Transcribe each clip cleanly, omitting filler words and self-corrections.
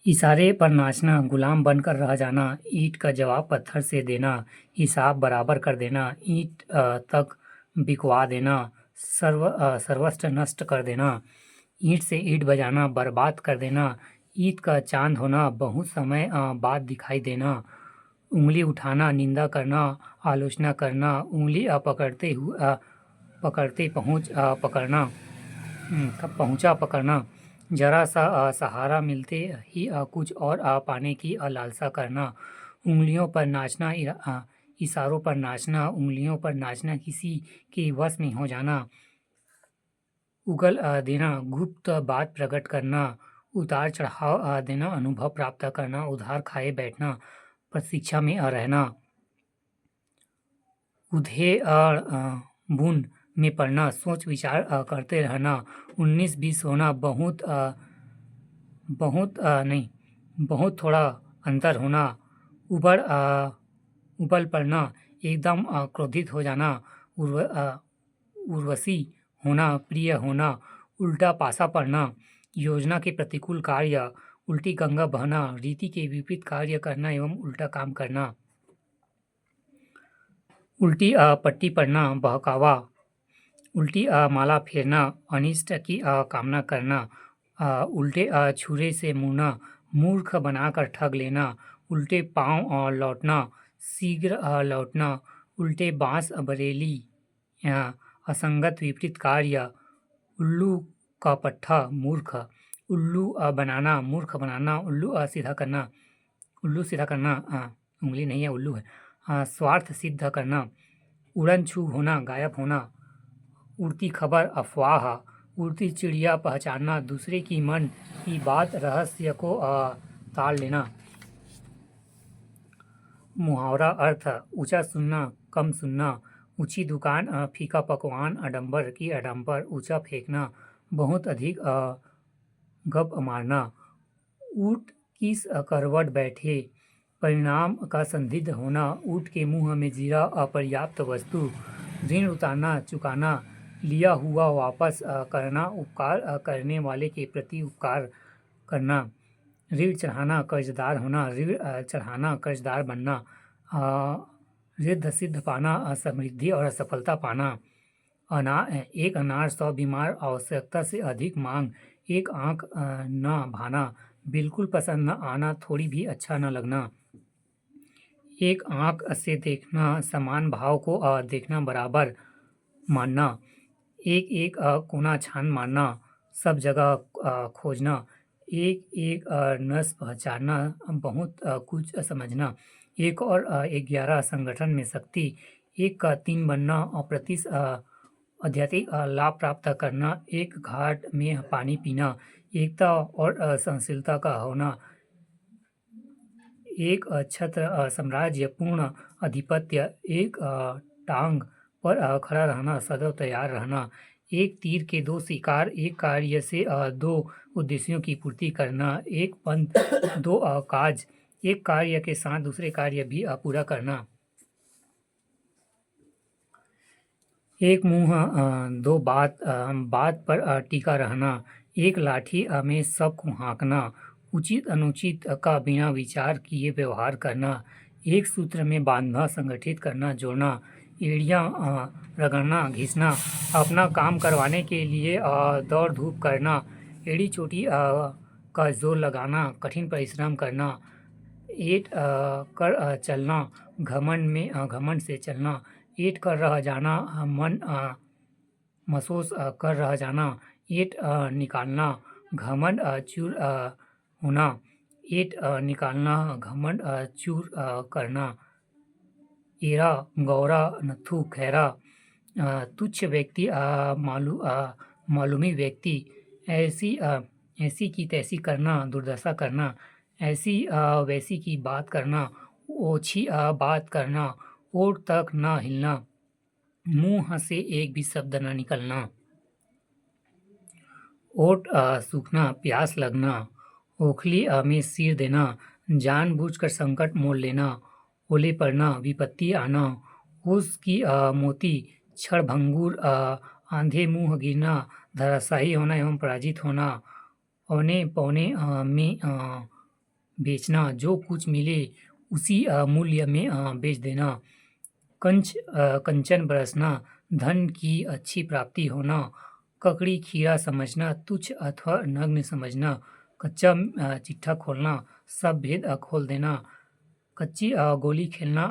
इशारे पर नाचना, गुलाम बनकर रह जाना, ईंट का जवाब पत्थर से देना, हिसाब बराबर कर देना, ईंट तक बिकवा देना, सर्वस्व नष्ट कर देना, ईंट से ईंट बजाना, बर्बाद कर देना, ईद का चांद होना, बहुत समय बाद दिखाई देना, उंगली उठाना, निंदा करना, आलोचना करना, उंगली पकड़ते पकड़ना, पहुंचा पकड़ना, जरा सा सहारा मिलते ही कुछ और पाने की लालसा करना, उंगलियों पर नाचना, इशारों पर नाचना, उंगलियों पर नाचना, किसी के वश में हो जाना, उगल देना, गुप्त बात प्रकट करना, उतार चढ़ाव देना, अनुभव प्राप्त करना, उधार खाए बैठना, प्रतीक्षा में रहना, उधे बूंद में पढ़ना, सोच विचार करते रहना, 19-20 होना, बहुत नहीं, बहुत थोड़ा अंतर होना, उबड़ उबल पड़ना, एकदम क्रोधित हो जाना, उर्वशी होना, प्रिय होना, उल्टा पासा पड़ना, योजना के प्रतिकूल कार्य, उल्टी गंगा बहना, रीति के विपरीत कार्य करना एवं उल्टा काम करना, उल्टी पट्टी पड़ना, बहकावा, उल्टी माला फेरना, अनिष्ट की कामना करना, उल्टे छुरे से मुड़ना, मूर्ख बनाकर ठग लेना, उल्टे पांव लौटना, शीघ्र लौटना, उल्टे बांस बरेली, असंगत विपरीत कार्य, उल्लू का पट्टा, मूर्ख, उल्लू बनाना, मूर्ख बनाना, उल्लू सीधा करना, उंगली नहीं है, उल्लू है, स्वार्थ सिद्ध करना, उड़न छू होना, गायब होना, उड़ती खबर, अफवाह, उड़ती चिड़िया, पहचानना, दूसरे की मन की बात, रहस्य को ताड़ लेना, मुहावरा अर्थ, ऊंचा सुनना, कम सुनना, ऊंची दुकान, फीका पकवान, आडंबर की आडंबर, ऊंचा फेंकना, बहुत अधिक गप मारना, ऊँट किस करवट बैठे, परिणाम का संदिग्ध होना, ऊँट के मुंह में जीरा, अपर्याप्त वस्तु, ऋण उतारना, चुकाना, लिया हुआ वापस करना, उपकार करने वाले के प्रति उपकार करना, ऋण चढ़ाना, कर्जदार होना, ऋण चढ़ाना, कर्जदार बनना, रिद्ध सिद्ध पाना, समृद्धि और सफलता पाना, एक अनार 100 बीमार, आवश्यकता से अधिक मांग, एक आंख न भाना, बिल्कुल पसंद न आना, थोड़ी भी अच्छा न लगना, एक आंख से देखना, समान भाव को देखना, बराबर मानना, एक एक कोना छान मारना, सब जगह खोजना, एक एक नस पहचानना, बहुत कुछ समझना, एक और 11 संगठन में शक्ति, एक का 3 बनना, अप्रतिश आध्यात्मिक लाभ प्राप्त करना, एक घाट में पानी पीना, एकता और सहनशीलता का होना, एक छत्र साम्राज्य पूर्ण आधिपत्य, एक टांग पर खड़ा रहना, सदैव तैयार रहना, एक तीर के 2 शिकार, एक कार्य से 2 उद्देश्यों की पूर्ति करना, एक पंथ 2 काज, एक कार्य के साथ दूसरे कार्य भी पूरा करना, एक मुंह 2 बात, बात पर टिका रहना, एक लाठी में सबको हाँकना, उचित अनुचित का बिना विचार किए व्यवहार करना, एक सूत्र में बांधना, संगठित करना, जोड़ना, एड़ियाँ रगड़ना, घिसना, अपना काम करवाने के लिए दौड़ धूप करना, एड़ी चोटी का जोर लगाना, कठिन परिश्रम करना, एट कर चलना, घमंड से चलना, एट कर रह जाना, मन महसूस कर रह जाना, एट निकालना, घमंड चूर होना, एट निकालना, घमंड चूर करना, एरा गौरा नथु खैरा, तुच्छ व्यक्ति, मालूमी व्यक्ति, ऐसी की तैसी करना, दुर्दशा करना, ऐसी वैसी की बात करना, ओछी बात करना, ओट तक न हिलना, मुंह से एक भी शब्द न निकलना, ओट सूखना, प्यास लगना, ओखली में सिर देना, जानबूझकर संकट मोल लेना, ओले पड़ना, विपत्ति आना, ओस की मोती, क्षणभंगुर आंधे मुंह गिरना, धराशायी होना एवं पराजित होना, औने पौने में बेचना, जो कुछ मिले उसी मूल्य में बेच देना। कंचन बरसना, धन की अच्छी प्राप्ति होना। ककड़ी खीरा समझना, तुच्छ अथवा नग्न समझना। कच्चा चिट्ठा खोलना, सब भेद खोल देना। कच्ची गोली खेलना,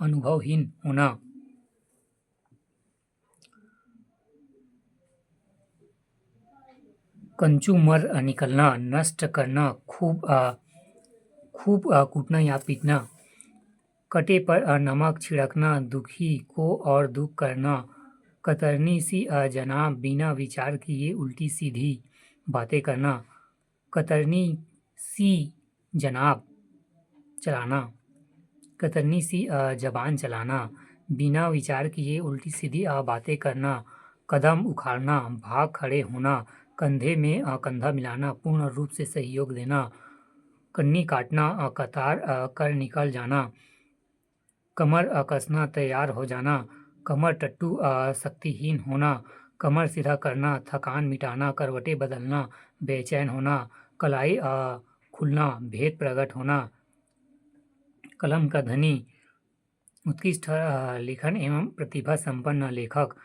अनुभवहीन होना। कंचू मर निकलना, नष्ट करना, खूब कूटना या पीटना। कटे पर नमक छिड़कना, दुखी को और दुख करना। कतरनी सी जनाब, बिना विचार किए उल्टी सीधी बातें करना। कतरनी सी जनाब चलाना, कतरनी सी जबान चलाना, बिना विचार किए उल्टी सीधी बातें करना। कदम उखाड़ना, भाग खड़े होना। कंधे में कंधा मिलाना, पूर्ण रूप से सहयोग देना। कन्नी काटना, कतार कर निकल जाना। कमर कसना, तैयार हो जाना। कमर टट्टू, शक्तिहीन होना। कमर सीधा करना, थकान मिटाना। करवटें बदलना, बेचैन होना। कलाई खुलना, भेद प्रकट होना। कलम का धनी, उत्कृष्ट लेखन एवं प्रतिभा संपन्न लेखक।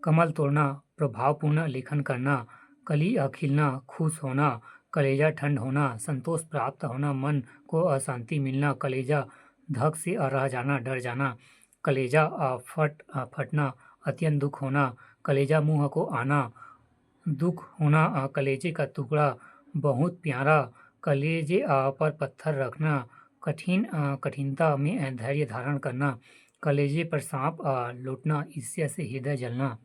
कमल तोड़ना, प्रभावपूर्ण लेखन करना। कली खिलना, खुश होना। कलेजा ठंड होना, संतोष प्राप्त होना। मन को शांति मिलना। कलेजा धक से रह जाना, डर जाना। कलेजा फटना, अत्यंत दुख होना। कलेजा मुंह को आना, दुख होना। कलेजे का टुकड़ा, बहुत प्यारा। कलेजे पर पत्थर रखना, कठिनता में धैर्य धारण करना। कलेजे पर सांप लौटना, ईर्ष्या से हृदय जलना।